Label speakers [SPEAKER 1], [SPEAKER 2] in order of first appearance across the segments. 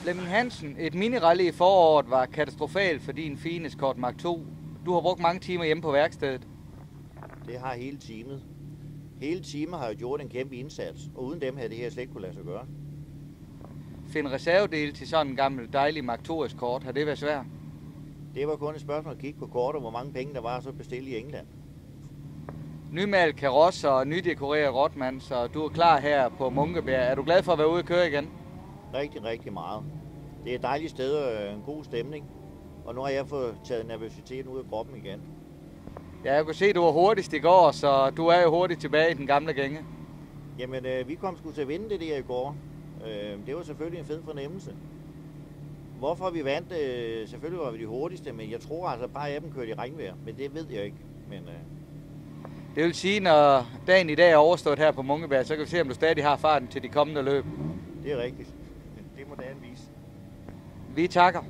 [SPEAKER 1] Flemming Hansen, et minirally i foråret var katastrofalt for din fine Escort Mark II. Du har brugt mange timer hjemme på værkstedet.
[SPEAKER 2] Det har hele teamet. Hele teamet har jo gjort en kæmpe indsats, og uden dem havde det her slet ikke kunne lade sig gøre.
[SPEAKER 1] Find reservedele til sådan en gammel dejlig Mark II Escort, har det været svært?
[SPEAKER 2] Det var kun et spørgsmål at kigge på kortet, hvor mange penge der var, så bestille i England.
[SPEAKER 1] Nymalet karosser og nydekoreret Rotman, så du er klar her på Munkebjerg. Er du glad for at være ude og køre igen?
[SPEAKER 2] Rigtig, rigtig meget. Det er et dejligt sted og en god stemning, og nu har jeg fået taget nervøsiteten ud af kroppen igen.
[SPEAKER 1] Ja, jeg kunne se, at du var hurtigst i går, så du er jo hurtigt tilbage i den gamle gænge.
[SPEAKER 2] Jamen, vi kom sgu til at vinde det der i går. Det var selvfølgelig en fed fornemmelse. Hvorfor vi vandt, selvfølgelig var vi de hurtigste, men jeg tror altså bare, at dem kørte i regnvejr. Men det ved jeg ikke. Men,
[SPEAKER 1] Det vil sige, når dagen i dag er overstået her på Munkebjerg, så kan vi se, om du stadig har farten til de kommende løb.
[SPEAKER 2] det er rigtigt. Det må dagen vise.
[SPEAKER 1] Vi takker.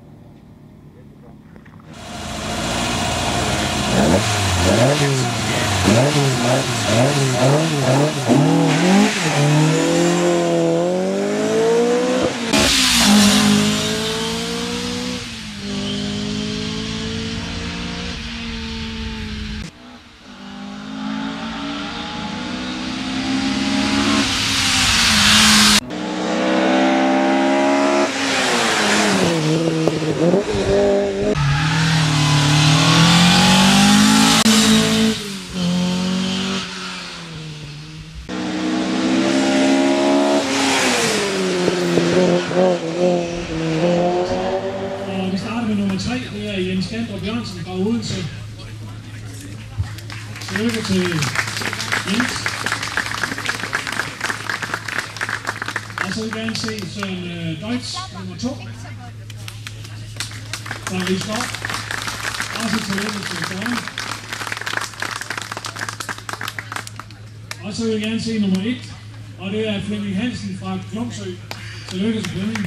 [SPEAKER 3] Og vi starter med nummer 3, det er Jens Gandrup Jørgensen fra Odense. Tillykke til Jens. Og så vil jeg gerne se Søren Deutsch, nummer 2. Fra Rigskov. Også tillykke til Søren. Og så vil jeg gerne se nummer 1, og det er Flemming Hansen fra Glumsø. Tillykke til Flemming.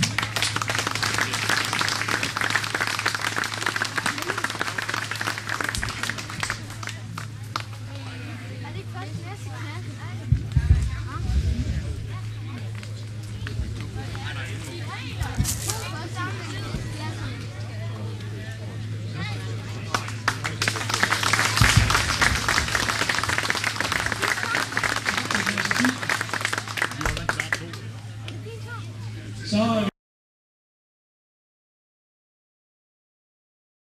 [SPEAKER 3] Så